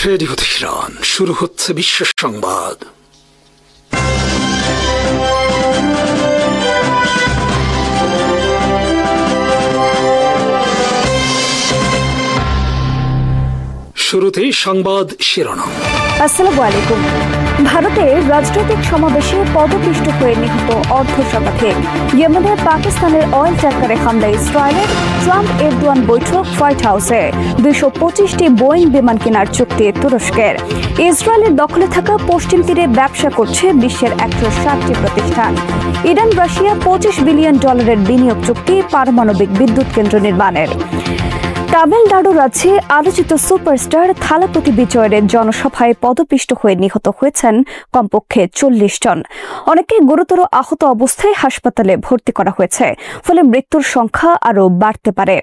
Radio Tehran, শুরু হচ্ছে বিশ্ব সংবাদ। শুরুতেই সংবাদ শিরোনাম। আসসালামু আলাইকুম। ভারতে রাজনৈতিক সমাবেশে পদপিষ্ট হয়ে নিহত অর্ধশতাধিক। ইয়েমেনে পাকিস্তানের অয়েল ট্যাঙ্কারে হামলায় ইসরায়েলের। ট্রাম্প এরদোয়ান বৈঠক হোয়াইট হাউসে। 225টি বোয়িং বিমান কেনার চুক্তি তুরস্কের। ইসরায়েলের দখলে থাকা পশ্চিম তীরে ব্যবসা করছে বিশ্বের 160টি প্রতিষ্ঠান। ইরান রাশিয়া $25 বিলিয়ন বিনিয়োগ চুক্তি পারমাণবিক বিদ্যুৎ কেন্দ্র নির্মাণের। তামিলনাড়ু রাজ্যে আলোচিত সুপারস্টার থালাপতি বিজয়ের জনসভায় পদপিষ্ট হয়ে নিহত হয়েছেন কমপক্ষে 40 জন। অনেকে গুরুতর আহত অবস্থায় হাসপাতালে ভর্তি করা হয়েছে, ফলে মৃত্যুর সংখ্যা আরও বাড়তে পারে।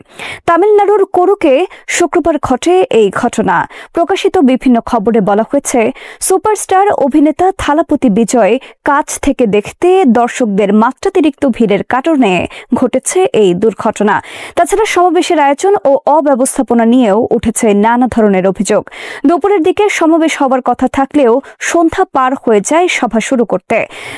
তামিলনাড়ুর কোরুকে শুক্রবার ঘটে এই ঘটনা। প্রকাশিত বিভিন্ন খবরে বলা হয়েছে, সুপারস্টার অভিনেতা থালাপতি বিজয় কাছ থেকে দেখতে দর্শকদের মাত্রাতিরিক্ত ভিড়ের কারণে ঘটেছে এই দুর্ঘটনা। তাছাড়া সমাবেশের আয়োজন ও অব্যবস্থাপনা নিয়েও উঠেছে নানা ধরনের অভিযোগ। দুপুরের দিকে সমাবেশ হওয়ার কথা থাকলেও সন্ধ্যা পার হয়ে যায় সভা শুরু করতে।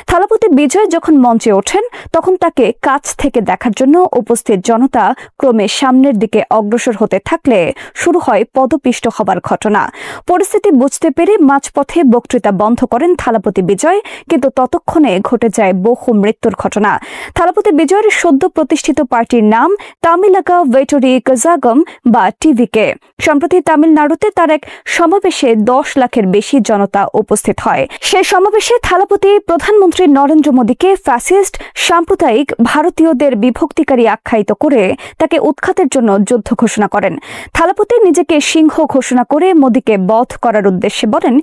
থালাপতি বিজয় যখন মঞ্চে ওঠেন, তখন তাকে কাছ থেকে দেখার জন্য উপস্থিত জনতা ক্রমে সামনের দিকে অগ্রসর হতে থাকলে শুরু হয় পদপিষ্ট হবার ঘটনা। পরিস্থিতি বুঝতে পেরে মাঝপথে বক্তৃতা বন্ধ করেন থালাপতি বিজয়, কিন্তু ততক্ষণে ঘটে যায় বহু মৃত্যুর ঘটনা। থালাপতি বিজয়ের সদ্য প্রতিষ্ঠিত পার্টির নাম তামিলাকা ভেটরি কাজাগম বা টিভিকে। সম্প্রতি তামিলনাড়ুতে তার এক সমাবেশে 10 লাখের বেশি জনতা উপস্থিত হয়। সেই সমাবেশে থালাপতি প্রধানমন্ত্রী নরেন্দ্র মোদীকে ফ্যাসিস্ট, সাম্প্রদায়িক, ভারতীয়দের বিভক্তিকারী আখ্যায়িত করে তাকে উৎখাতের জন্য যুদ্ধ ঘোষণা করেন। থালাপতি নিজেকে সিংহ ঘোষণা করে মোদীকে বধ করার উদ্দেশ্যে বলেন,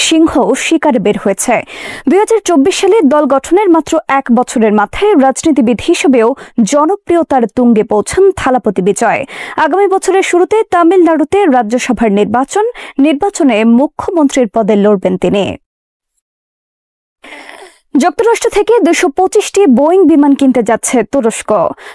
সিংহ শিকারে বের হয়েছে। 2024 সালে দল গঠনের মাত্র 1 বছরের মাথায় রাজনীতিবিদ হিসেবেও জনপ্রিয়তার তুঙ্গে পৌঁছান থালাপতি বিজয়। আগামী বছরের শুরুতে তামিলনাড়ুতে রাজ্যসভার নির্বাচনে মুখ্যমন্ত্রীর পদে লড়বেন তিনি। যুক্তরাষ্ট্র থেকে 225টি বোয়িং বিমান কিনতে যাচ্ছে তুরস্ক।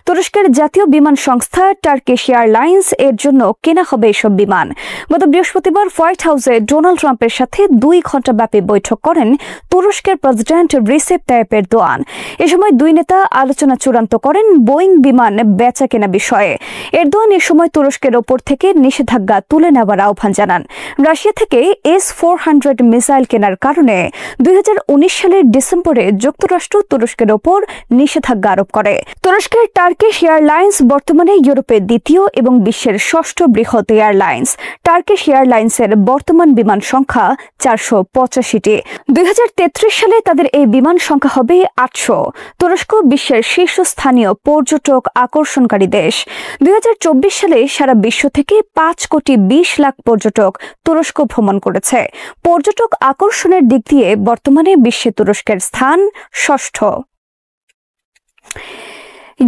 তুরস্কের জাতীয় বিমান সংস্থা টার্কিশ এয়ারলাইন্স এর জন্য কেনা হবে এসব বিমান। গত বৃহস্পতিবার হোয়াইট হাউসে ডোনাল্ড ট্রাম্পের সাথে 2 ঘণ্টাব্যাপী বৈঠক করেন তুরস্কের প্রেসিডেন্ট রিসেপ তাইয়েপ এরদোয়ান। এ সময় দুই নেতা আলোচনা চূড়ান্ত করেন বোয়িং বিমান বেচা কেনা বিষয়ে। এরদোয়ান এ সময় তুরস্কের ওপর থেকে নিষেধাজ্ঞা তুলে নেওয়ার আহ্বান জানান। রাশিয়া থেকে S-400 মিসাইল কেনার কারণে 2019 সালের ডিসেম্বরে যুক্তরাষ্ট্র তুরস্কের ওপর নিষেধাজ্ঞা আরোপ করে। তুরস্কের টার্কিশ এয়ারলাইন্স বর্তমানে ইউরোপের দ্বিতীয় এবং বিশ্বের 6ষ্ঠ বৃহৎ এয়ারলাইন্স। টার্কিশ এয়ারলাইন্সের বর্তমান বিমান সংখ্যা 485টি। 2033 সালে তাদের এই বিমান সংখ্যা হবে 800। তুরস্ক বিশ্বের শীর্ষস্থানীয় পর্যটক আকর্ষণকারী দেশ। 2024 সালে সারা বিশ্ব থেকে 5,20,00,000 পর্যটক তুরস্ক ভ্রমণ করেছে। পর্যটক আকর্ষণের দিক দিয়ে বর্তমানে বিশ্বে তুরস্কের স্থান 6ষ্ঠ।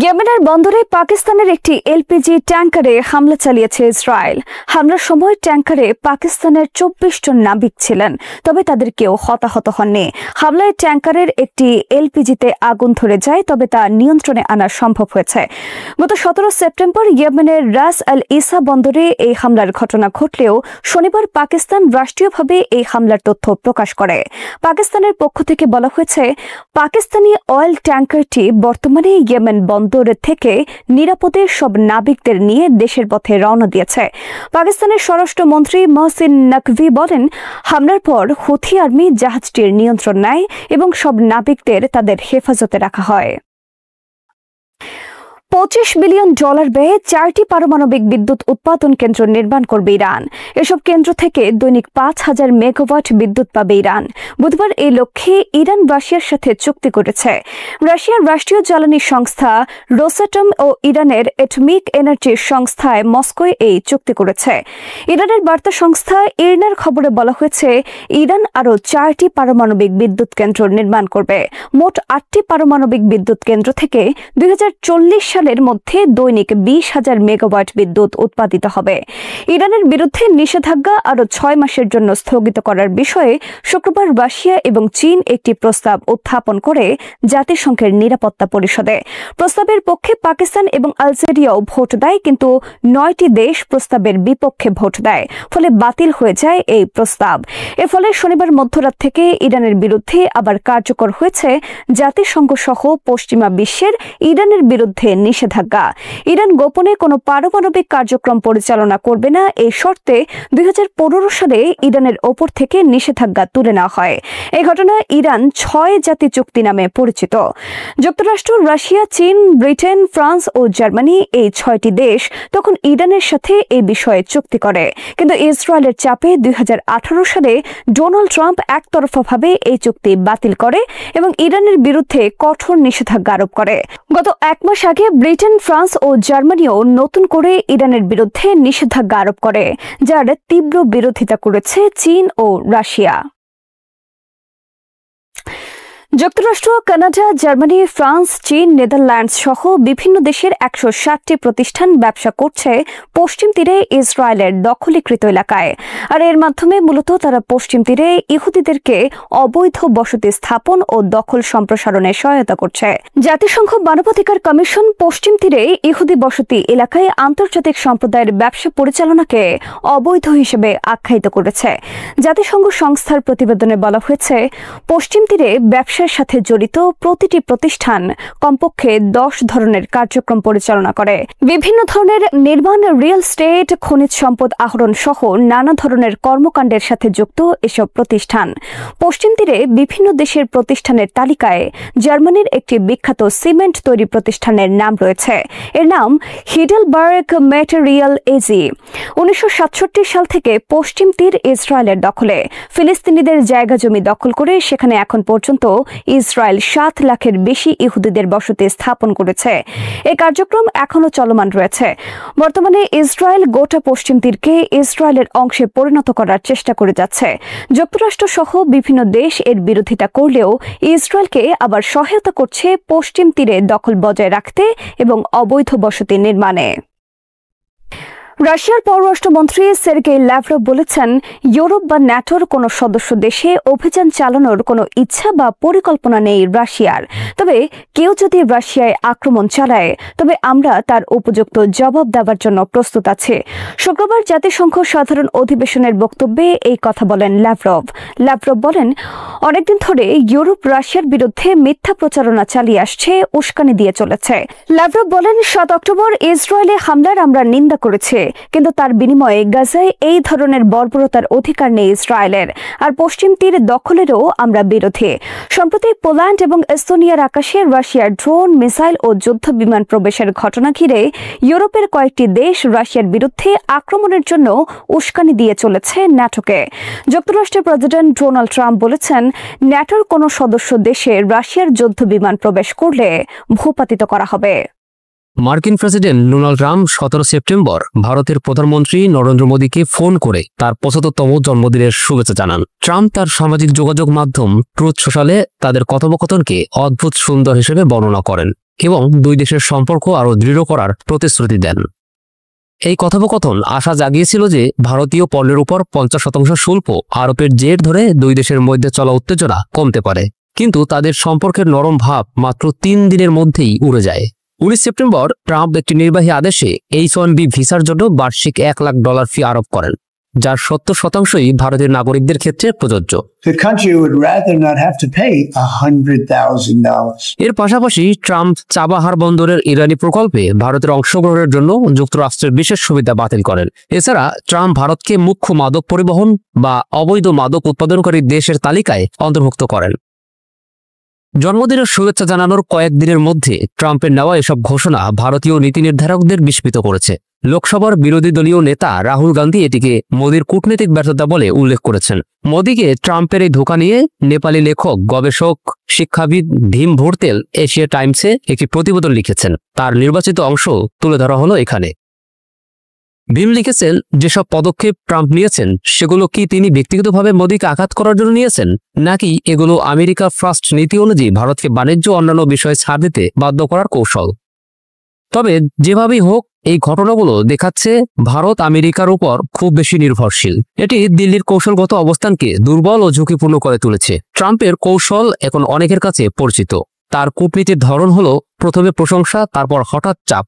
ইয়েমেনের বন্দরে পাকিস্তানের একটি এলপিজি ট্যাঙ্কারে হামলা চালিয়েছে ইসরায়েল। হামলার সময় ট্যাঙ্কারে পাকিস্তানের 24 জন নাবিক ছিলেন, তবে তাদের কেউ হতাহত হননি। হামলায় ট্যাঙ্কারের একটি এলপিজিতে আগুন ধরে যায়, তবে তা নিয়ন্ত্রণে আনা সম্ভব হয়েছে। গত 17 সেপ্টেম্বর ইয়েমেনের রাস আল ইসা বন্দরে এই হামলার ঘটনা ঘটলেও শনিবার পাকিস্তান রাষ্ট্রীয়ভাবে এই হামলার তথ্য প্রকাশ করে। পাকিস্তানের পক্ষ থেকে বলা হয়েছে, পাকিস্তানি অয়েল ট্যাঙ্কারটি বর্তমানে ইয়েমেন বন্দর থেকে নিরাপদে সব নাবিকদের নিয়ে দেশের পথে রওনা দিয়েছে। পাকিস্তানের স্বরাষ্ট্রমন্ত্রী মহসিন নকভি বলেন, হামলার পর হুথি আর্মি জাহাজটির নিয়ন্ত্রণ নেয় এবং সব নাবিকদের তাদের হেফাজতে রাখা হয়। $25 বিলিয়ন ব্যয়ে 4টি পারমাণবিক বিদ্যুৎ উৎপাদন কেন্দ্র নির্মাণ করবে ইরান। এসব কেন্দ্র থেকে দৈনিক 5,000 মেগাওয়াট বিদ্যুৎ পাবে ইরান। বুধবার এই লক্ষ্যে ইরান রাশিয়ার সাথে চুক্তি করেছে। রাশিয়ার রাষ্ট্রীয় জ্বালানি সংস্থা রোসাটম ও ইরানের এটমিক এনার্জি সংস্থায় মস্কোয় এই চুক্তি করেছে। ইরানের বার্তা সংস্থা ইরনার খবরে বলা হয়েছে, ইরান আরও 4টি পারমাণবিক বিদ্যুৎ কেন্দ্র নির্মাণ করবে। মোট 8টি পারমাণবিক বিদ্যুৎ কেন্দ্র থেকে 2040 সালে সালের মধ্যে দৈনিক 20,000 মেগাওয়াট বিদ্যুৎ উৎপাদিত হবে। ইরানের বিরুদ্ধে নিষেধাজ্ঞা আরও 6 মাসের জন্য স্থগিত করার বিষয়ে শুক্রবার রাশিয়া এবং চীন একটি প্রস্তাব উত্থাপন করে জাতিসংঘের নিরাপত্তা পরিষদে। প্রস্তাবের পক্ষে পাকিস্তান এবং আলজেরিয়াও ভোট দেয়, কিন্তু 9টি দেশ প্রস্তাবের বিপক্ষে ভোট দেয়, ফলে বাতিল হয়ে যায় এই প্রস্তাব। এর ফলে শনিবার মধ্যরাত থেকে ইরানের বিরুদ্ধে আবার কার্যকর হয়েছে জাতিসংঘ সহ পশ্চিমা বিশ্বের ইরানের বিরুদ্ধে নিষেধাজ্ঞা। ইরান গোপনে কোনো পারমাণবিক কার্যক্রম পরিচালনা করবে না এই শর্তে 2015 সালে ইরানের ওপর থেকে নিষেধাজ্ঞা তুলে নেওয়া হয়। এই ঘটনা ইরান 6 জাতি চুক্তি নামে পরিচিত। যুক্তরাষ্ট্র, রাশিয়া, চীন, ব্রিটেন, ফ্রান্স ও জার্মানি এই 6টি দেশ তখন ইরানের সাথে এই বিষয়ে চুক্তি করে, কিন্তু ইসরায়েলের চাপে 2018 সালে ডোনাল্ড ট্রাম্প একতরফাভাবে এই চুক্তি বাতিল করে এবং ইরানের বিরুদ্ধে কঠোর নিষেধাজ্ঞা আরোপ করে। গত 1 মাস আগে ব্রিটেন, ফ্রান্স ও জার্মানিও নতুন করে ইরানের বিরুদ্ধে নিষেধাজ্ঞা আরোপ করে, যার তীব্র বিরোধিতা করেছে চীন ও রাশিয়া। যুক্তরাষ্ট্র, কানাডা, জার্মানি, ফ্রান্স, চীন, নেদারল্যান্ডস সহ বিভিন্ন দেশের 160টি প্রতিষ্ঠান ব্যবসা করছে পশ্চিম তীরে ইসরায়েলের দখলীকৃত এলাকায়। আর এর মাধ্যমে মূলত তারা পশ্চিম তীরে ইহুদিদেরকে অবৈধ বসতি স্থাপন ও দখল সম্প্রসারণে সহায়তা করছে। জাতিসংঘ মানবাধিকার কমিশন পশ্চিম তীরে ইহুদি বসতি এলাকায় আন্তর্জাতিক সম্প্রদায়ের ব্যবসা পরিচালনাকে অবৈধ হিসেবে আখ্যায়িত করেছে। জাতিসংঘ সংস্থার প্রতিবেদনে বলা হয়েছে, পশ্চিম তীরে ব্যবসার সাথে জড়িত প্রতিটি প্রতিষ্ঠান কমপক্ষে 10 ধরনের কার্যক্রম পরিচালনা করে। বিভিন্ন ধরনের নির্মাণ, রিয়েল এস্টেট, খনিজ সম্পদ আহরণ সহ নানা ধরনের কর্মকাণ্ডের সাথে যুক্ত এসব প্রতিষ্ঠান। পশ্চিম তীরে বিভিন্ন দেশের প্রতিষ্ঠানের তালিকায় জার্মানির একটি বিখ্যাত সিমেন্ট তৈরি প্রতিষ্ঠানের নাম রয়েছে। এর নাম হিডেলবার্গ ম্যাটেরিয়াল এজি। 1967 সাল থেকে পশ্চিম তীর ইসরায়েলের দখলে। ফিলিস্তিনিদের জায়গা জমি দখল করে সেখানে এখন পর্যন্ত ইসরায়েল 7 লাখের বেশি ইহুদিদের বসতি স্থাপন করেছে। এই কার্যক্রম এখনো চলমান রয়েছে। বর্তমানে ইসরায়েল গোটা পশ্চিম তীরকে ইসরায়েলের অংশে পরিণত করার চেষ্টা করে যাচ্ছে। যুক্তরাষ্ট্র সহ বিভিন্ন দেশ এর বিরোধিতা করলেও ইসরায়েলকে আবার সহায়তা করছে পশ্চিম তীরে দখল বজায় রাখতে এবং অবৈধ বসতি নির্মাণে। রাশিয়ার পররাষ্ট্রমন্ত্রী সের্গেই ল্যাভরভ বলেছেন, ইউরোপ বা ন্যাটোর কোনো সদস্য দেশে অভিযান চালানোর কোনো ইচ্ছা বা পরিকল্পনা নেই রাশিয়ার। তবে কেউ যদি রাশিয়ায় আক্রমণ চালায় তবে আমরা তার উপযুক্ত জবাব দেওয়ার জন্য প্রস্তুত আছি। শুক্রবার জাতিসংঘ সাধারণ অধিবেশনের বক্তব্যে এই কথা বলেন ল্যাভরভ। ল্যাভরভ বলেন, অনেকদিন ধরে ইউরোপ রাশিয়ার বিরুদ্ধে মিথ্যা প্রচারণা চালিয়ে আসছে, উস্কানি দিয়ে চলেছে। ল্যাভরভ বলেন, 7 অক্টোবর ইসরায়েলে হামলার আমরা নিন্দা করেছি, কিন্তু তার বিনিময়ে গাজায় এই ধরনের বর্বরতার অধিকার নেই ইসরায়েলের। আর পশ্চিম তীর দখলেরও আমরা বিরোধী। সম্প্রতি পোল্যান্ড এবং এস্তোনিয়ার আকাশে রাশিয়ার ড্রোন, মিসাইল ও যুদ্ধ বিমান প্রবেশের ঘটনা ঘিরে ইউরোপের কয়েকটি দেশ রাশিয়ার বিরুদ্ধে আক্রমণের জন্য উস্কানি দিয়ে চলেছে ন্যাটোকে। যুক্তরাষ্ট্রের প্রেসিডেন্ট ডোনাল্ড ট্রাম্প বলেছেন, ন্যাটোর কোনো সদস্য দেশে রাশিয়ার যুদ্ধ বিমান প্রবেশ করলে ভূপাতিত করা হবে। মার্কিন প্রেসিডেন্ট ডোনাল্ড ট্রাম্প 17 সেপ্টেম্বর ভারতের প্রধানমন্ত্রী নরেন্দ্র মোদীকে ফোন করে তার 75তম জন্মদিনের শুভেচ্ছা জানান। ট্রাম্প তার সামাজিক যোগাযোগ মাধ্যম ট্রুথ সোশ্যালে তাদের কথোপকথনকে অদ্ভুত সুন্দর হিসেবে বর্ণনা করেন এবং দুই দেশের সম্পর্ক আরও দৃঢ় করার প্রতিশ্রুতি দেন। এই কথোপকথন আশা জাগিয়েছিল যে ভারতীয় পণ্যের উপর 50% শুল্ক আরোপের জের ধরে দুই দেশের মধ্যে চলা উত্তেজনা কমতে পারে, কিন্তু তাদের সম্পর্কের নরম ভাব মাত্র 3 দিনের মধ্যেই উড়ে যায়। 19 সেপ্টেম্বর ট্রাম্প একটি নির্বাহী আদেশে H-1B ভিসার জন্য বার্ষিক $1 লাখ ফি আরোপ করেন, যার 70%ই ভারতের নাগরিকদের ক্ষেত্রে প্রযোজ্য। এর পাশাপাশি ট্রাম্প চাবাহার বন্দরের ইরানি প্রকল্পে ভারতের অংশগ্রহণের জন্য যুক্তরাষ্ট্রের বিশেষ সুবিধা বাতিল করেন। এছাড়া ট্রাম্প ভারতকে মুখ্য মাদক পরিবহন বা অবৈধ মাদক উৎপাদনকারী দেশের তালিকায় অন্তর্ভুক্ত করেন। জন্মদিনের শুভেচ্ছা জানানোর কয়েকদিনের মধ্যে ট্রাম্পের নেওয়া এসব ঘোষণা ভারতীয় নীতি নির্ধারকদের বিস্মিত করেছে। লোকসভার বিরোধী দলীয় নেতা রাহুল গান্ধী এটিকে মোদির কূটনৈতিক ব্যর্থতা বলে উল্লেখ করেছেন। মোদিকে ট্রাম্পের এই ধোঁকা নিয়ে নেপালি লেখক, গবেষক, শিক্ষাবিদ ভীম ভোরতেল এশিয়া টাইমসে একটি প্রতিবেদন লিখেছেন। তার নির্বাচিত অংশ তুলে ধরা হলো এখানে। ভীম লিখেছেন, যেসব পদক্ষেপ ট্রাম্প নিয়েছেন সেগুলো কি তিনি ব্যক্তিগতভাবে মোদিকে আঘাত করার জন্য নিয়েছেন, নাকি এগুলো আমেরিকা ফার্স্ট নীতি অনুযায়ী ভারতকে বাণিজ্য অন্যান্য বিষয়ে ছাড় দিতে বাধ্য করার কৌশল? তবে যেভাবেই হোক এই ঘটনাগুলো দেখাচ্ছে ভারত আমেরিকার উপর খুব বেশি নির্ভরশীল। এটি দিল্লির কৌশলগত অবস্থানকে দুর্বল ও ঝুঁকিপূর্ণ করে তুলেছে। ট্রাম্পের কৌশল এখন অনেকের কাছে পরিচিত। তার কূটনীতির ধরন হলো প্রথমে প্রশংসা, তারপর হঠাৎ চাপ।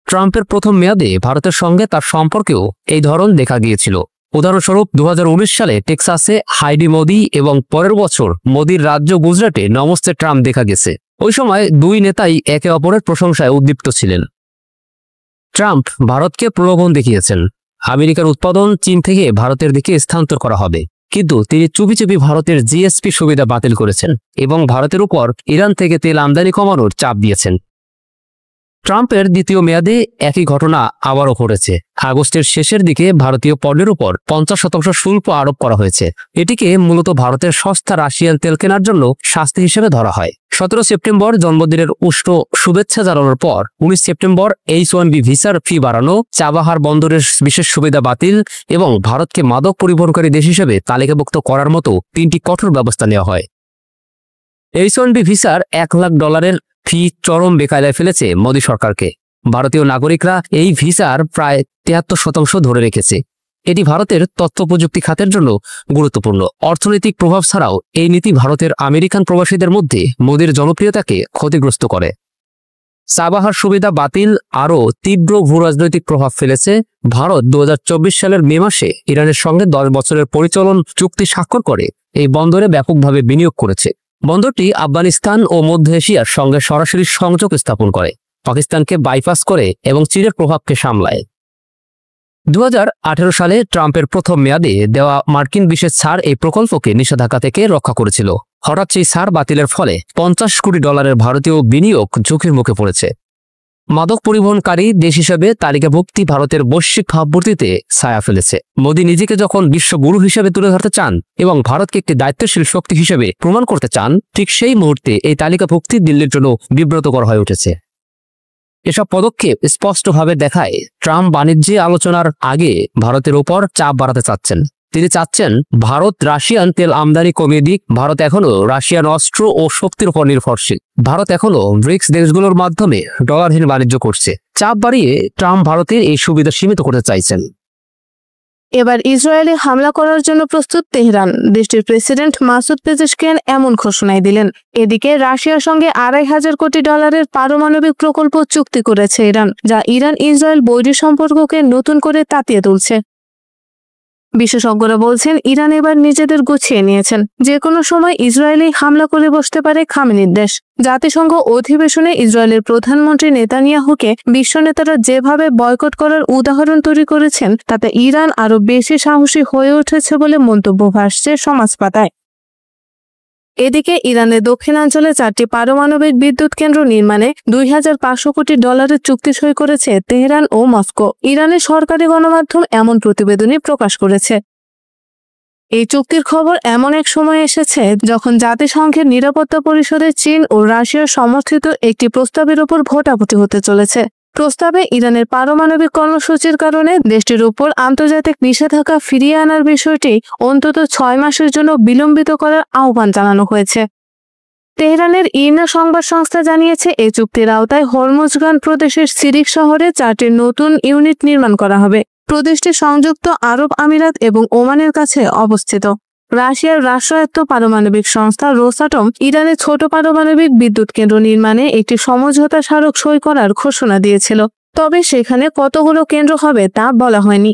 ট্রাম্পের প্রথম মেয়াদে ভারতের সঙ্গে তার সম্পর্কেও এই ধরন দেখা গিয়েছিল। উদাহরণস্বরূপ 2019 সালে টেক্সাসে হাইডি মোদি এবং পরের বছর মোদির রাজ্য গুজরাটে নমস্তে ট্রাম্প দেখা গেছে। ওই সময় দুই নেতাই একে অপরের প্রশংসায় উদ্দীপ্ত ছিলেন। ট্রাম্প ভারতকে প্রলোভন দেখিয়েছেন, আমেরিকার উৎপাদন চীন থেকে ভারতের দিকে স্থানান্তর করা হবে, কিন্তু তিনি চুপি চুপি ভারতের জিএসপি সুবিধা বাতিল করেছেন এবং ভারতের উপর ইরান থেকে তেল আমদানি কমানোর চাপ দিয়েছেন। ট্রাম্পের দ্বিতীয় মেয়াদে একই ঘটনা আবারও ঘটেছে। আগস্টের শেষের দিকে ভারতীয় পণ্যের উপর 50% শুল্ক আরোপ করা হয়েছে। এটিকে মূলত ভারতের সস্তা রাশিয়ান তেল কেনার জন্য শাস্তি হিসেবে ধরা হয়। 17 সেপ্টেম্বর জন্মদিনের উষ্ণ শুভেচ্ছা জানানোর পর 19 সেপ্টেম্বর H-1B ভিসার ফি বাড়ানো, চাবাহার বন্দরের বিশেষ সুবিধা বাতিল এবং ভারতকে মাদক পরিবহনকারী দেশ হিসেবে তালিকাভুক্ত করার মতো 3টি কঠোর ব্যবস্থা নেওয়া হয়। H-1B ভিসার $1 লাখ ফি চরম বেকায়দায় ফেলেছে মোদী সরকারকে। ভারতীয় নাগরিকরা এই ভিসার প্রায় 73% ধরে রেখেছে। এটি ভারতের তথ্য প্রযুক্তি খাতের জন্য গুরুত্বপূর্ণ। অর্থনৈতিক প্রভাব ছাড়াও এই নীতি ভারতের আমেরিকান প্রবাসীদের মধ্যে মোদীর জনপ্রিয়তাকে ক্ষতিগ্রস্ত করে। চাবাহার সুবিধা বাতিল আরও তীব্র ভূরাজনৈতিক প্রভাব ফেলেছে। ভারত 2024 সালের মে মাসে ইরানের সঙ্গে 10 বছরের পরিচালন চুক্তি স্বাক্ষর করে এই বন্দরে ব্যাপকভাবে বিনিয়োগ করেছে। বন্দরটি আফগানিস্তান ও মধ্য এশিয়ার সঙ্গে সরাসরি সংযোগ স্থাপন করে, পাকিস্তানকে বাইপাস করে এবং চীনের প্রভাবকে সামলায়। 2018 সালে ট্রাম্পের প্রথম মেয়াদে দেওয়া মার্কিন বিশেষ ছাড় এই প্রকল্পকে নিষেধাজ্ঞা থেকে রক্ষা করেছিল। হঠাৎ সেই ছাড় বাতিলের ফলে $50 কোটি ভারতীয় বিনিয়োগ ঝুঁকির মুখে পড়েছে। মাদক পরিবহনকারী দেশ হিসেবে তালিকাভুক্তি ভারতের বৈশ্বিক ভাবমূর্তিতে ছায়া ফেলেছে। মোদী নিজেকে যখন বিশ্বগুরু হিসেবে তুলে ধরতে চান এবং ভারতকে একটি দায়িত্বশীল শক্তি হিসেবে প্রমাণ করতে চান, ঠিক সেই মুহূর্তে এই তালিকাভুক্তি দিল্লির জন্য বিব্রতকর হয়ে উঠেছে। এসব পদক্ষেপ স্পষ্টভাবে দেখায় ট্রাম্প বাণিজ্যে আলোচনার আগে ভারতের উপর চাপ বাড়াতে চাচ্ছেন। তিনি চাচ্ছেন ভারত রাশিয়ান তেল আমদানি কমিয়ে দিক। ভারত এখনো রাশিয়ান অস্ত্র ও শক্তির উপর নির্ভরশীল। ভারত এখনো ব্রিক্স দেশগুলোর মাধ্যমে ডলারহীন বাণিজ্য করছে। চাপ বাড়িয়ে ট্রাম্প ভারতের এই সুবিধা সীমিত করতে চাইছেন। এবার ইসরায়েলে হামলা করার জন্য প্রস্তুত তেহরান। দেশটির প্রেসিডেন্ট মাসুদ পেজেশকিয়ান এমন ঘোষণাই দিলেন। এদিকে রাশিয়ার সঙ্গে $2,500 কোটি পারমাণবিক প্রকল্প চুক্তি করেছে ইরান, যা ইরান ইসরায়েল বৈরী সম্পর্ককে নতুন করে তাতিয়ে তুলছে। বিশেষজ্ঞরা বলছেন ইরান এবার নিজেদের গুছিয়ে নিয়েছেন। যে কোনো সময় ইসরায়েলে হামলা করে বসতে পারে খামেনির দেশ। জাতিসংঘ অধিবেশনে ইসরায়েলের প্রধানমন্ত্রী নেতানিয়াহুকে বিশ্ব নেতারা যেভাবে বয়কট করার উদাহরণ তৈরি করেছেন, তাতে ইরান আরও বেশি সাহসী হয়ে উঠেছে বলে মন্তব্য ভাসছে সমাজ পাতায়। এদিকে ইরানের দক্ষিণাঞ্চলে 4টি পারমাণবিক বিদ্যুৎ কেন্দ্র নির্মাণে $2,500 কোটি চুক্তি সই করেছে তেহরান ও মস্কো। ইরানের সরকারি গণমাধ্যম এমন প্রতিবেদনই প্রকাশ করেছে। এই চুক্তির খবর এমন এক সময় এসেছে যখন জাতিসংঘের নিরাপত্তা পরিষদে চীন ও রাশিয়ার সমর্থিত একটি প্রস্তাবের উপর ভোটাভুটি হতে চলেছে। প্রস্তাবে ইরানের পারমাণবিক কর্মসূচির কারণে দেশটির উপর আন্তর্জাতিক নিষেধাজ্ঞা ফিরিয়ে আনার বিষয়টি অন্তত 6 মাসের জন্য বিলম্বিত করার আহ্বান জানানো হয়েছে। তেহরানের ইরনা সংবাদ সংস্থা জানিয়েছে, এই চুক্তির আওতায় হরমুজগান প্রদেশের সিরিক শহরে 4টি নতুন ইউনিট নির্মাণ করা হবে। প্রদেশটি সংযুক্ত আরব আমিরাত এবং ওমানের কাছে অবস্থিত। রাশিয়ার রাষ্ট্রায়ত্ত পারমাণবিক সংস্থা রোসাটম ইরানের ছোট পারমাণবিক বিদ্যুৎ কেন্দ্র নির্মাণে একটি সমঝোতা স্মারক সই করার ঘোষণা দিয়েছিল, তবে সেখানে কতগুলো কেন্দ্র হবে তা বলা হয়নি।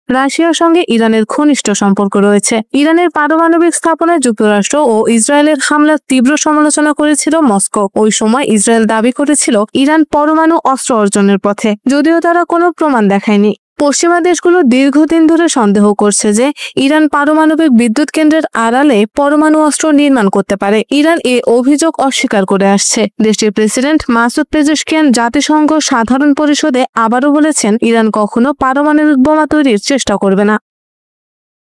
রাশিয়ার সঙ্গে ইরানের ঘনিষ্ঠ সম্পর্ক রয়েছে। ইরানের পারমাণবিক স্থাপনায় যুক্তরাষ্ট্র ও ইসরায়েলের হামলার তীব্র সমালোচনা করেছিল মস্কো। ওই সময় ইসরায়েল দাবি করেছিল ইরান পরমাণু অস্ত্র অর্জনের পথে, যদিও তারা কোনো প্রমাণ দেখায়নি। পশ্চিমা দেশগুলো দীর্ঘদিন ধরে সন্দেহ করছে যে ইরান পারমাণবিক বিদ্যুৎ কেন্দ্রের আড়ালে পরমাণু অস্ত্র নির্মাণ করতে পারে। ইরান এ অভিযোগ অস্বীকার করে আসছে। দেশটির প্রেসিডেন্ট মাসুদ পেজেশকিয়ান জাতিসংঘ সাধারণ পরিষদে আবারও বলেছেন, ইরান কখনো পারমাণবিক বোমা তৈরির চেষ্টা করবে না।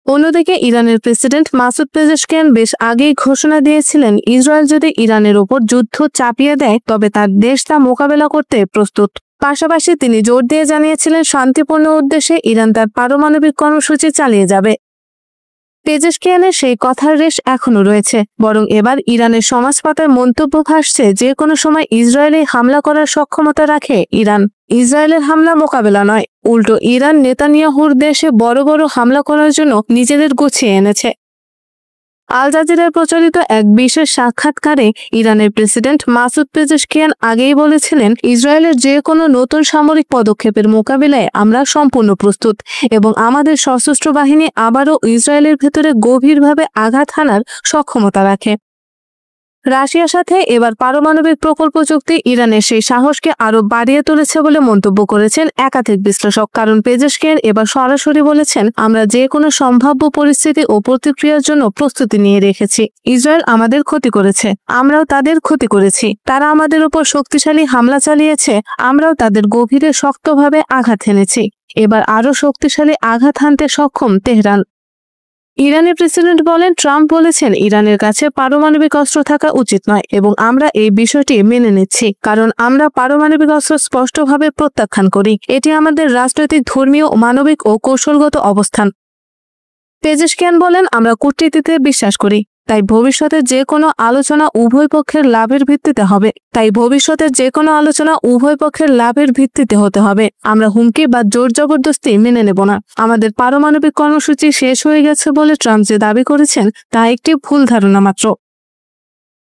অন্যদিকে ইরানের প্রেসিডেন্ট মাসুদ পেজেশকিয়ান বেশ আগেই ঘোষণা দিয়েছিলেন, ইসরায়েল যদি ইরানের ওপর যুদ্ধ চাপিয়ে দেয় তবে তার দেশ তা মোকাবেলা করতে প্রস্তুত। পাশাপাশি তিনি জোর দিয়ে জানিয়েছিলেন, শান্তিপূর্ণ উদ্দেশ্যে ইরান তার পারমাণবিক কর্মসূচি চালিয়ে যাবে। পেজেশকিয়ানের সেই কথার রেশ এখনো রয়েছে, বরং এবার ইরানের সমাজ পাতায় মন্তব্য ভাসছে যে কোনো সময় ইসরায়েলে হামলা করার সক্ষমতা রাখে ইরান। ইসরায়েলের হামলা মোকাবেলা নয়, উল্টো ইরান নেতানিয়াহুর দেশে বড় বড় হামলা করার জন্য নিজেদের গুছিয়ে এনেছে। আল জাজিরার প্রচারিত এক বিশেষ সাক্ষাৎকারে ইরানের প্রেসিডেন্ট মাসুদ পেজেশকিয়ান আগেই বলেছিলেন, ইসরায়েলের যে কোনো নতুন সামরিক পদক্ষেপের মোকাবিলায় আমরা সম্পূর্ণ প্রস্তুত এবং আমাদের সশস্ত্র বাহিনী আবারও ইসরায়েলের ভেতরে গভীরভাবে আঘাত হানার সক্ষমতা রাখে। রাশিয়ার সাথে এবার পারমাণবিক প্রকল্প চুক্তি ইরানের সেই সাহসকে আরো বাড়িয়ে তুলেছে বলে মন্তব্য করেছেন একাধিক বিশ্লেষক। কারণ পেজেশকিয়ান এবার সরাসরি বলেছেন, আমরা যে কোনো সম্ভাব্য পরিস্থিতি ও প্রতিক্রিয়ার জন্য প্রস্তুতি নিয়ে রেখেছি। ইসরায়েল আমাদের ক্ষতি করেছে, আমরাও তাদের ক্ষতি করেছি। তারা আমাদের উপর শক্তিশালী হামলা চালিয়েছে, আমরাও তাদের গভীরে শক্তভাবে আঘাত হেনেছি। এবার আরো শক্তিশালী আঘাত হানতে সক্ষম তেহরান। ইরানের প্রেসিডেন্ট বলেন, ট্রাম্প বলেছেন ইরানের কাছে পারমাণবিক অস্ত্র থাকা উচিত নয় এবং আমরা এই বিষয়টি মেনে নিচ্ছি, কারণ আমরা পারমাণবিক অস্ত্র স্পষ্টভাবে প্রত্যাখ্যান করি। এটি আমাদের রাজনৈতিক, ধর্মীয়, মানবিক ও কৌশলগত অবস্থান। পেজেশকিয়ান বলেন, আমরা কূটনীতিতে বিশ্বাস করি, তাই ভবিষ্যতে যে কোনো আলোচনা উভয় পক্ষের লাভের ভিত্তিতে হতে হবে। আমরা হুমকি বা জোর জবরদস্তি মেনে নেব না। আমাদের পারমাণবিক কর্মসূচি শেষ হয়ে গেছে বলে ট্রাম্প যে দাবি করেছেন তা একটি ভুল ধারণা মাত্র।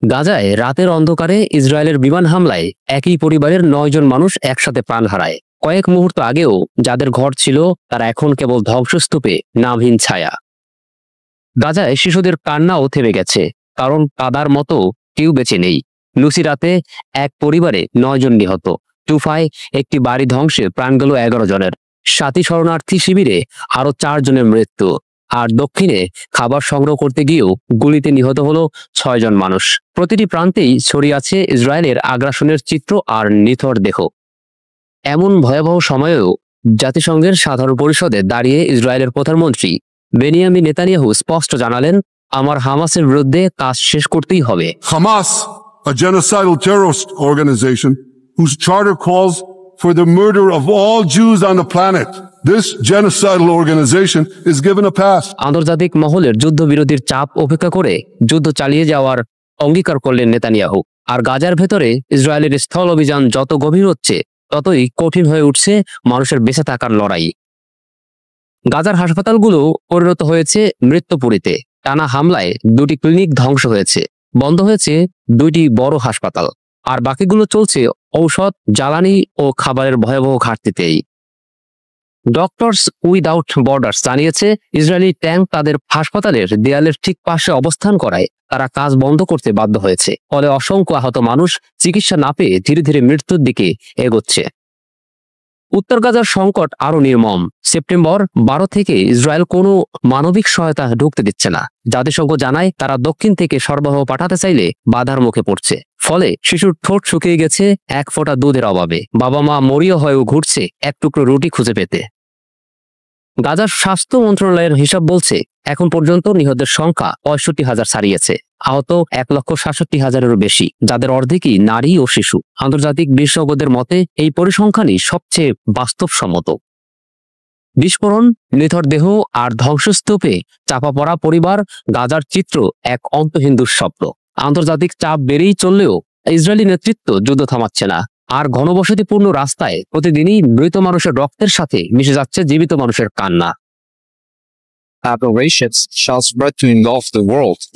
গাজায় রাতের অন্ধকারে ইসরায়েলের বিমান হামলায় একই পরিবারের 9 জন মানুষ একসাথে প্রাণ হারায়। কয়েক মুহূর্ত আগেও যাদের ঘর ছিল তারা এখন কেবল ধ্বংসস্তূপে, নামহীন ছায়া। গাজায় শিশুদের কান্নাও থেমে গেছে, কারণ কাদার মতো কেউ বেঁচে নেই। লুসিরাতে এক পরিবারে 9 জন নিহত। টুফায় একটি বাড়ি ধ্বংসে প্রাণ গেল 11 জনের। সাথী শরণার্থী শিবিরে আরো 4 জনের মৃত্যু। আর দক্ষিণে খাবার সংগ্রহ করতে গিয়েও গুলিতে নিহত হলো 6 জন মানুষ। প্রতিটি প্রান্তেই ছড়িয়ে আছে ইসরায়েলের আগ্রাসনের চিত্র আর নিথর দেহ। এমন ভয়াবহ সময়েও জাতিসংঘের সাধারণ পরিষদে দাঁড়িয়ে ইসরায়েলের প্রধানমন্ত্রী বেনিয়ামিন নেতানিয়াহু স্পষ্ট জানালেন, আমার হামাসের বিরুদ্ধে কাজ শেষ করতেই হবে। Hamas, a genocidal terrorist organization whose charter calls for the murder of all Jews on the planet. This genocidal organization is given a pass. আন্তর্জাতিক মহলের যুদ্ধবিরতির চাপ উপেক্ষা করে যুদ্ধ চালিয়ে যাওয়ার অঙ্গীকার করলেন নেতানিয়াহু। আর গাজার ভেতরে ইসরায়েলের স্থল অভিযান যত গভীর হচ্ছে ততই কঠিন হয়ে উঠছে মানুষের বেঁচে থাকার লড়াই। গাজার হাসপাতালগুলো পরিণত হয়েছে মৃত্যুপুরীতে। টানা হামলায় 2টি ক্লিনিক ধ্বংস হয়েছে, বন্ধ হয়েছে 2টি বড় হাসপাতাল, আর বাকিগুলো চলছে ঔষধ, জ্বালানি ও খাবারের ভয়াবহ ঘাটতিতেই। ডক্টরস উইদাউট বর্ডার্স জানিয়েছে, ইসরায়েলি ট্যাঙ্ক তাদের হাসপাতালের দেয়ালের ঠিক পাশে অবস্থান করায় তারা কাজ বন্ধ করতে বাধ্য হয়েছে। ফলে অসংখ্য আহত মানুষ চিকিৎসা না পেয়ে ধীরে ধীরে মৃত্যুর দিকে এগোচ্ছে। উত্তর গাজার সংকট আরো নির্মম। সেপ্টেম্বর 12 থেকে ইসরায়েল কোনো মানবিক সহায়তা ঢুকতে দিচ্ছে না। জাতিসংঘ জানায় তারা দক্ষিণ থেকে সরবরাহ পাঠাতে চাইলে বাধার মুখে পড়ছে। ফলে শিশুর ঠোঁট শুকিয়ে গেছে এক ফোঁটা দুধের অভাবে। বাবা মা মরিয়া হয়েও ঘুরছে এক টুকরো রুটি খুঁজে পেতে। গাজার স্বাস্থ্য মন্ত্রণালয়ের হিসাব বলছে, এখন পর্যন্ত নিহতের সংখ্যা 65,000 ছাড়িয়েছে। আহত 1,67,000-এরও বেশি, যাদের অর্ধেকই নারী ও শিশু। আন্তর্জাতিক বিশেষজ্ঞদের মতে এই পরিসংখ্যানই সবচেয়ে বাস্তবসম্মত। বিস্ফোরণ, নিথর দেহ আর ধ্বংসস্তূপে চাপা পড়া পরিবার, গাজার চিত্র এক অন্তহীন দুঃস্বপ্ন। আন্তর্জাতিক চাপ বেড়েই চললেও ইসরায়েলি নেতৃত্ব যুদ্ধ থামাচ্ছে না। আর ঘনবসতিপূর্ণ রাস্তায় প্রতিদিনই মৃত মানুষের রক্তের সাথে মিশে যাচ্ছে জীবিত মানুষের কান্না।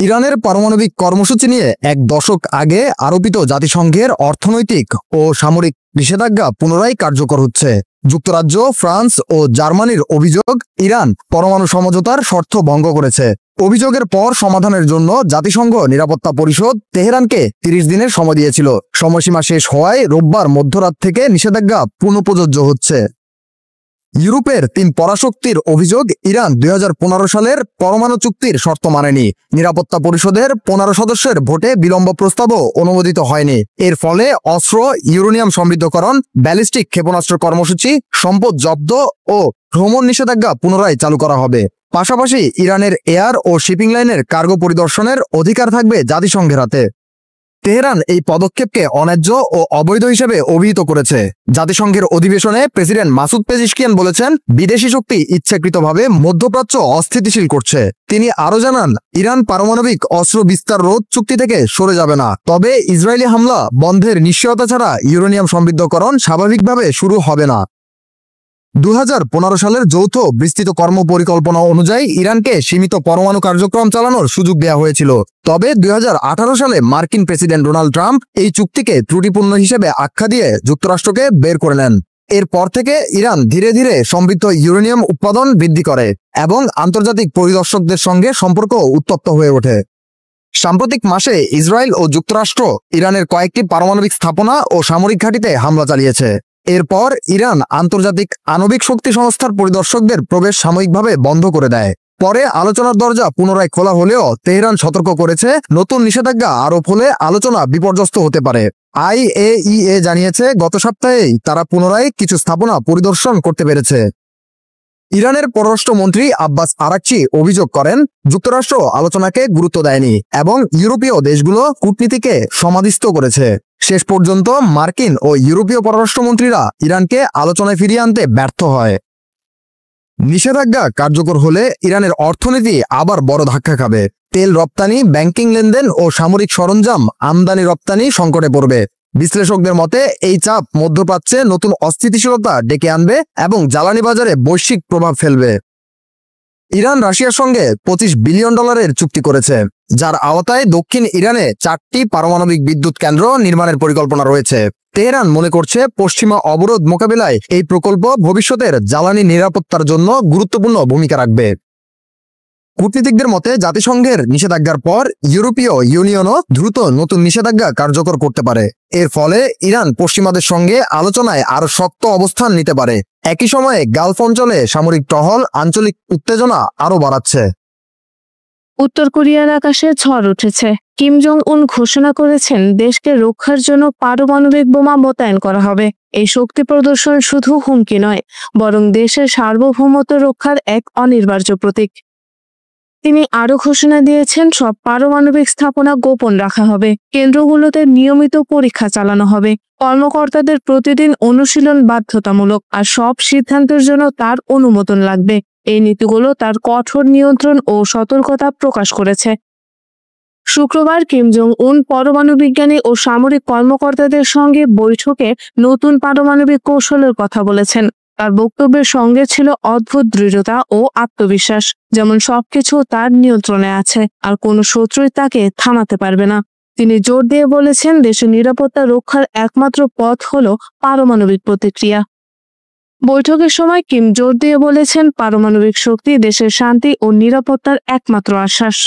ইরানের পারমাণবিক কর্মসূচি নিয়ে 1 দশক আগে আরোপিত জাতিসংঘের অর্থনৈতিক ও সামরিক নিষেধাজ্ঞা পুনরায় কার্যকর হচ্ছে। যুক্তরাজ্য, ফ্রান্স ও জার্মানির অভিযোগ, ইরান পরমাণু সমঝোতার শর্ত ভঙ্গ করেছে। অভিযোগের পর সমাধানের জন্য জাতিসংঘ নিরাপত্তা পরিষদ তেহরানকে 30 দিনের সময় দিয়েছিল। সময়সীমা শেষ হওয়ায় রোববার মধ্যরাত থেকে নিষেধাজ্ঞা পুনঃপ্রযোজ্য হচ্ছে। ইউরোপের 3 পরাশক্তির অভিযোগ, ইরান 2015 সালের পরমাণু চুক্তির শর্ত মানেনি। নিরাপত্তা পরিষদের 15 সদস্যের ভোটে বিলম্ব প্রস্তাবও অনুমোদিত হয়নি। এর ফলে অস্ত্র, ইউরেনিয়াম সমৃদ্ধকরণ, ব্যালিস্টিক ক্ষেপণাস্ত্র কর্মসূচি, সম্পদ জব্দ ও ভ্রমণ নিষেধাজ্ঞা পুনরায় চালু করা হবে। পাশাপাশি ইরানের এয়ার ও শিপিং লাইনের কার্গো পরিদর্শনের অধিকার থাকবে জাতিসংঘের হাতে। তেহরান এই পদক্ষেপকে অন্যায্য ও অবৈধ হিসেবে অভিহিত করেছে। জাতিসংঘের অধিবেশনে প্রেসিডেন্ট মাসুদ পেজিশকিয়ান বলেছেন, বিদেশি শক্তি ইচ্ছাকৃতভাবে মধ্যপ্রাচ্য অস্থিতিশীল করছে। তিনি আরও জানান, ইরান পারমাণবিক অস্ত্র বিস্তার রোধ চুক্তি থেকে সরে যাবে না, তবে ইসরায়েলি হামলা বন্ধের নিশ্চয়তা ছাড়া ইউরেনিয়াম সমৃদ্ধকরণ স্বাভাবিকভাবে শুরু হবে না। 2015 সালের যৌথ বিস্তৃত কর্মপরিকল্পনা অনুযায়ী ইরানকে সীমিত পরমাণু কার্যক্রম চালানোর সুযোগ দেওয়া হয়েছিল। তবে 2018 সালে মার্কিন প্রেসিডেন্ট ডোনাল্ড ট্রাম্প এই চুক্তিকে ত্রুটিপূর্ণ হিসেবে আখ্যা দিয়ে যুক্তরাষ্ট্রকে বের করে নেন। এরপর থেকে ইরান ধীরে ধীরে সমৃদ্ধ ইউরেনিয়াম উৎপাদন বৃদ্ধি করে এবং আন্তর্জাতিক পরিদর্শকদের সঙ্গে সম্পর্ক উত্তপ্ত হয়ে ওঠে। সাম্প্রতিক মাসে ইসরায়েল ও যুক্তরাষ্ট্র ইরানের কয়েকটি পারমাণবিক স্থাপনা ও সামরিক ঘাঁটিতে হামলা চালিয়েছে। এরপর ইরান আন্তর্জাতিক আণবিক শক্তি সংস্থার পরিদর্শকদের প্রবেশ সাময়িকভাবে বন্ধ করে দেয়। পরে আলোচনার দরজা পুনরায় খোলা হলেও তেহরান সতর্ক করেছে, নতুন নিষেধাজ্ঞা আরোপ হলে আলোচনা বিপর্যস্ত হতে পারে। IAEA জানিয়েছে, গত সপ্তাহেই তারা পুনরায় কিছু স্থাপনা পরিদর্শন করতে পেরেছে। ইরানের পররাষ্ট্রমন্ত্রী আব্বাস আরাকচি অভিযোগ করেন, যুক্তরাষ্ট্র আলোচনাকে গুরুত্ব দেয়নি এবং ইউরোপীয় দেশগুলো কূটনীতিকে সমাধিস্থ করেছে। শেষ পর্যন্ত মার্কিন ও ইউরোপীয় পররাষ্ট্রমন্ত্রীরা ইরানকে আলোচনায় ফিরিয়ে আনতে ব্যর্থ হয়। নিষেধাজ্ঞা কার্যকর হলে ইরানের অর্থনীতি আবার বড় ধাক্কা খাবে। তেল রপ্তানি, ব্যাংকিং লেনদেন ও সামরিক সরঞ্জাম আমদানি রপ্তানি সংকটে পড়বে। বিশ্লেষকদের মতে এই চাপ মধ্যপ্রাচ্যে নতুন অস্থিতিশীলতা ডেকে আনবে এবং জ্বালানি বাজারে বৈশ্বিক প্রভাব ফেলবে। ইরান রাশিয়ার সঙ্গে $25 বিলিয়ন চুক্তি করেছে, যার আওতায় দক্ষিণ ইরানে 4টি পারমাণবিক বিদ্যুৎ কেন্দ্র নির্মাণের পরিকল্পনা রয়েছে। তেহরান মনে করছে, পশ্চিমা অবরোধ মোকাবিলায় এই প্রকল্প ভবিষ্যতের জ্বালানি নিরাপত্তার জন্য গুরুত্বপূর্ণ ভূমিকা রাখবে। কূটনীতিকদের মতে জাতিসংঘের নিষেধাজ্ঞার পর ইউরোপীয় ইউনিয়নও দ্রুত নতুন নিষেধাজ্ঞা কার্যকর করতে পারে। এর ফলে ইরান পশ্চিমাদের সঙ্গে আলোচনায় আরো শক্ত অবস্থান নিতে পারে। একই সময়ে গালফ অঞ্চলে সামরিক টহল আঞ্চলিক উত্তেজনা আরো বাড়াচ্ছে। উত্তর কোরিয়ার আকাশে ঝড় উঠেছে। কিম জং উন ঘোষণা করেছেন, দেশকে রক্ষার জন্য পারমাণবিক বোমা মোতায়েন করা হবে। এই শক্তি প্রদর্শন শুধু হুমকি নয়, বরং দেশের সার্বভৌমত্ব রক্ষার এক অনিবার্য প্রতীক। তিনি আরো ঘোষণা দিয়েছেন, সব পারমাণবিক স্থাপনা গোপন রাখা হবে, কেন্দ্রগুলোতে নিয়মিত পরীক্ষা চালানো হবে, কর্মকর্তাদের প্রতিদিন অনুশীলন বাধ্যতামূলক, আর সব সিদ্ধান্তের জন্য তার অনুমোদন লাগবে। এই নীতিগুলো তার কঠোর নিয়ন্ত্রণ ও সতর্কতা প্রকাশ করেছে। শুক্রবার কিম জং উন পরমাণু বিজ্ঞানী ও সামরিক কর্মকর্তাদের সঙ্গে বৈঠকে নতুন পারমাণবিক কৌশলের কথা বলেছেন। তার বক্তব্যের সঙ্গে ছিল অদ্ভুত দৃঢ়তা ও আত্মবিশ্বাস, যেমন সবকিছু তার নিয়ন্ত্রণে আছে আর কোনো শত্রুই তাকে থামাতে পারবে না। তিনি জোর দিয়ে বলেছেন, দেশের নিরাপত্তা রক্ষার একমাত্র পথ হলো পারমাণবিক প্রতিক্রিয়া। বৈঠকের সময় কিম জোর দিয়ে বলেছেন, পারমাণবিক শক্তি দেশের শান্তি ও নিরাপত্তার একমাত্র আশ্বাস।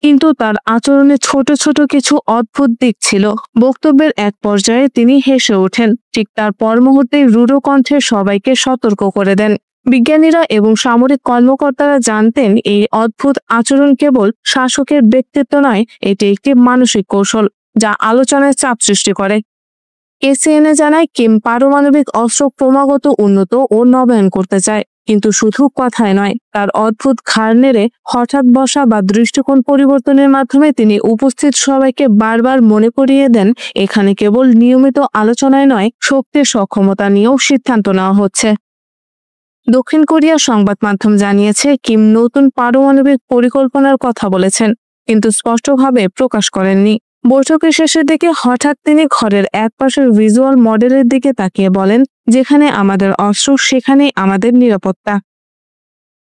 কিন্তু তার আচরণে ছোট ছোট কিছু অদ্ভুত দিক ছিল। বক্তব্যের এক পর্যায়ে তিনি হেসে ওঠেন, ঠিক তার পর মুহূর্তেই রূঢ় কণ্ঠে সবাইকে সতর্ক করে দেন। বিজ্ঞানীরা এবং সামরিক কর্মকর্তারা জানতেন, এই অদ্ভুত আচরণ কেবল শাসকের ব্যক্তিত্ব নয়, এটি একটি মানসিক কৌশল যা আলোচনায় চাপ সৃষ্টি করে। KCNA জানায়, কিম পারমাণবিক অস্ত্র ক্রমাগত উন্নত ও নবায়ন করতে চায়, কিন্তু শুধু কথায় নয়। তার অদ্ভুত ঘাড় নেড়ে হঠাৎ বসা বা দৃষ্টিকোণ পরিবর্তনের মাধ্যমে তিনি উপস্থিত সবাইকে বারবার মনে করিয়ে দেন, এখানে কেবল নিয়মিত আলোচনায় নয়, শক্তির সক্ষমতা নিয়েও সিদ্ধান্ত নেওয়া হচ্ছে। দক্ষিণ কোরিয়ার সংবাদ মাধ্যম জানিয়েছে, কিম নতুন পারমাণবিক পরিকল্পনার কথা বলেছেন, কিন্তু স্পষ্টভাবে প্রকাশ করেননি। বৈঠকের শেষের দিকে হঠাৎ তিনি ঘরের একপাশের ভিজুয়াল মডেলের দিকে তাকিয়ে বলেন, যেখানে আমাদের অস্ত্র সেখানেই আমাদের নিরাপত্তা।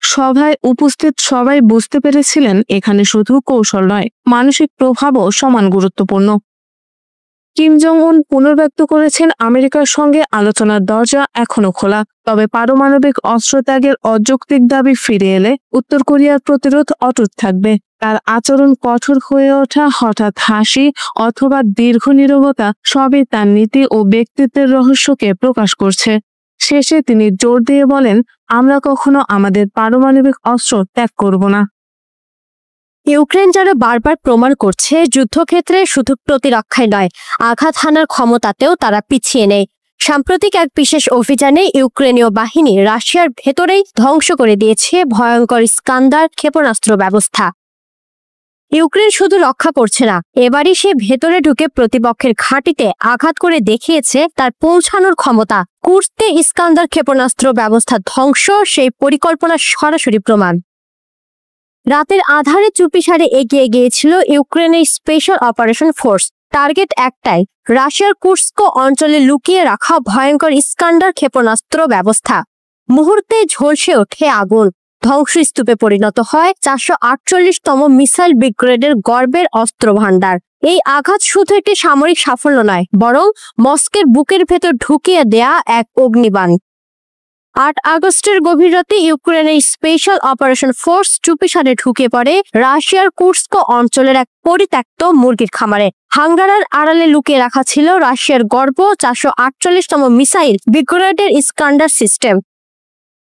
সভায় উপস্থিত সবাই বুঝতে পেরেছিলেন, এখানে শুধু কৌশল নয়, মানসিক প্রভাবও সমান গুরুত্বপূর্ণ। কিম জং উন পুনর্ব্যক্ত করেছেন, আমেরিকার সঙ্গে আলোচনার দরজা এখনো খোলা, তবে পারমাণবিক অস্ত্র ত্যাগের অযৌক্তিক দাবি ফিরে এলে উত্তর কোরিয়ার প্রতিরোধ অটুট থাকবে। তার আচরণ কঠোর হয়ে ওঠা, হঠাৎ হাসি অথবা দীর্ঘ নীরবতা সবই তার নীতি ও ব্যক্তিত্বের রহস্যকে প্রকাশ করছে। শেষে তিনি জোর দিয়ে বলেন, আমরা কখনো আমাদের পারমাণবিক অস্ত্র ত্যাগ করব না। ইউক্রেন যারা বারবার প্রমাণ করছে, যুদ্ধক্ষেত্রে শুধু প্রতিরক্ষায় নয়, আঘাত হানার ক্ষমতাতেও তারা পিছিয়ে নেই। সাম্প্রতিক এক বিশেষ অভিযানে ইউক্রেনীয় বাহিনী রাশিয়ার ভেতরেই ধ্বংস করে দিয়েছে ভয়ঙ্কর ইস্কান্দার ক্ষেপণাস্ত্র ব্যবস্থা। ইউক্রেন শুধু রক্ষা করছে না, এবারই সে ভেতরে ঢুকে প্রতিপক্ষের ঘাঁটিতে আঘাত করে দেখিয়েছে তার পৌঁছানোর ক্ষমতা। কুর্স্কে ইস্কান্দার ক্ষেপণাস্ত্র ব্যবস্থা ধ্বংস সেই পরিকল্পনার সরাসরি প্রমাণ। রাতের আধারে চুপিসারে এগিয়ে গিয়েছিল ইউক্রেনের স্পেশাল অপারেশন ফোর্স। টার্গেট একটাই, রাশিয়ার কুর্স্ক অঞ্চলে লুকিয়ে রাখা ভয়ঙ্কর ইস্কান্দার ক্ষেপণাস্ত্র ব্যবস্থা। মুহূর্তে ঝলসে ওঠে আগুন, ধ্বংসস্তূপে পরিণত হয় 448তম মিসাইল ব্রিগেডের গর্বের অস্ত্র ভাণ্ডার। এই আঘাত শুধু একটি সামরিক সাফল্য নয়, বরং মস্কোর বুকের ভেতর ঢুকিয়ে দেয়া এক অগ্নিবাণ। 8 আগস্টের গভীর রাতে ইউক্রেনের স্পেশাল অপারেশন ফোর্স চুপিসারে ঢুকে পড়ে রাশিয়ার কুর্স্ক অঞ্চলের এক পরিত্যক্ত মুরগির খামারে। হাঙ্গারার আড়ালে লুকিয়ে রাখা ছিল রাশিয়ার গর্ব 448তম মিসাইল ব্রিগেডের ইস্কান্ডার সিস্টেম।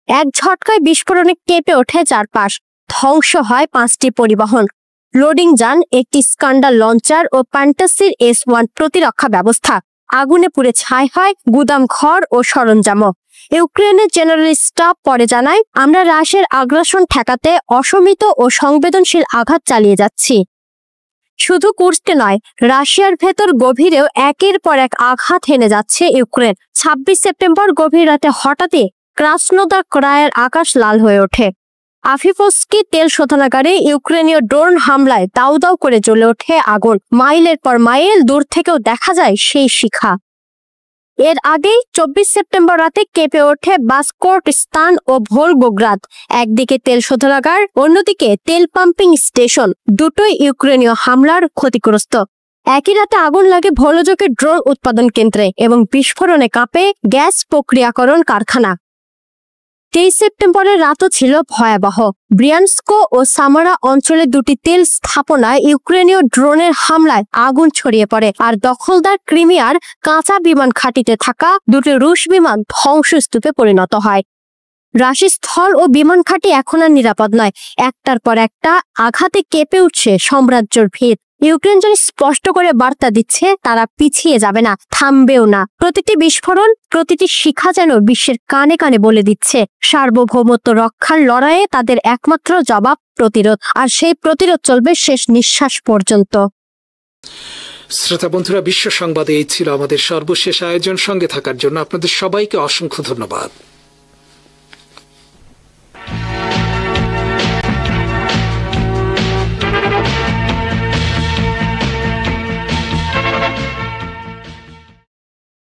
এক ঝটকায় বিস্ফোরণে কেঁপে ওঠে চারপাশ, ধ্বংস হয় 5টি পরিবহন, লোডিং যান, একটি ইস্কান্ডার লঞ্চার ও প্যান্টাসির S-1 প্রতিরক্ষা ব্যবস্থা। আগুনে পুড়ে ছাই হয় গুদাম ঘর ও সরঞ্জামও। ইউক্রেনের জেনারেল স্টাফ পরে জানায়, আমরা রাশিয়ার আগ্রাসন ঠেকাতে অসমিত ও সংবেদনশীল আঘাত চালিয়ে যাচ্ছি। শুধু কুর্স্কে নয়, রাশিয়ার ভেতর গভীরেও একের পর এক আঘাত হেনে যাচ্ছে ইউক্রেন। 26 সেপ্টেম্বর গভীর রাতে হঠাৎই ক্রাসনোদার ক্রায়ের আকাশ লাল হয়ে ওঠে। আফিফস্কি তেল শোধনাগারে ইউক্রেনীয় ড্রোন হামলায় দাউ দাউ করে জ্বলে ওঠে আগুন। মাইলের পর মাইল দূর থেকেও দেখা যায় সেই শিখা। এর আগেই 24 সেপ্টেম্বর রাতে কেঁপে ওঠে বাসকোর্টিস্তান ও ভোলগোগ্রাদ। একদিকে তেল শোধনাগার, অন্যদিকে তেল পাম্পিং স্টেশন, দুটোই ইউক্রেনীয় হামলার ক্ষতিগ্রস্ত। একই রাতে আগুন লাগে ভোলোজকের ড্রোন উৎপাদন কেন্দ্রে এবং বিস্ফোরণে কাঁপে গ্যাস প্রক্রিয়াকরণ কারখানা। 23 সেপ্টেম্বরের রাতও ছিল ভয়াবহ। ব্রিয়ানস্ক ও সামারা অঞ্চলে দুটি তেল স্থাপনায় ইউক্রেনীয় ড্রোনের হামলায় আগুন ছড়িয়ে পড়ে, আর দখলদার ক্রিমিয়ার কাঁচা বিমান ঘাঁটিতে থাকা দুটি রুশ বিমান ধ্বংসস্তূপে পরিণত হয়। রাশি স্থল ও বিমান ঘাঁটি এখন আর নিরাপদ নয়। একটার পর একটা আঘাতে কেঁপে উঠছে সাম্রাজ্যের ভিত। ইউক্রেন যেন স্পষ্ট করে বার্তা দিচ্ছে, তারা পিছিয়ে যাবে না, থামবেও না। প্রতিটি বিস্ফোরণ, প্রতিটি শিখা যেন বিশ্বের কানে কানে বলে দিচ্ছে, সার্বভৌমত্ব রক্ষার লড়াইয়ে তাদের একমাত্র জবাব প্রতিরোধ, আর সেই প্রতিরোধ চলবে শেষ নিঃশ্বাস পর্যন্ত। শ্রোতা বন্ধুরা, বিশ্ব সংবাদে এই ছিল আমাদের সর্বশেষ আয়োজন। সঙ্গে থাকার জন্য আপনাদের সবাইকে অসংখ্য ধন্যবাদ।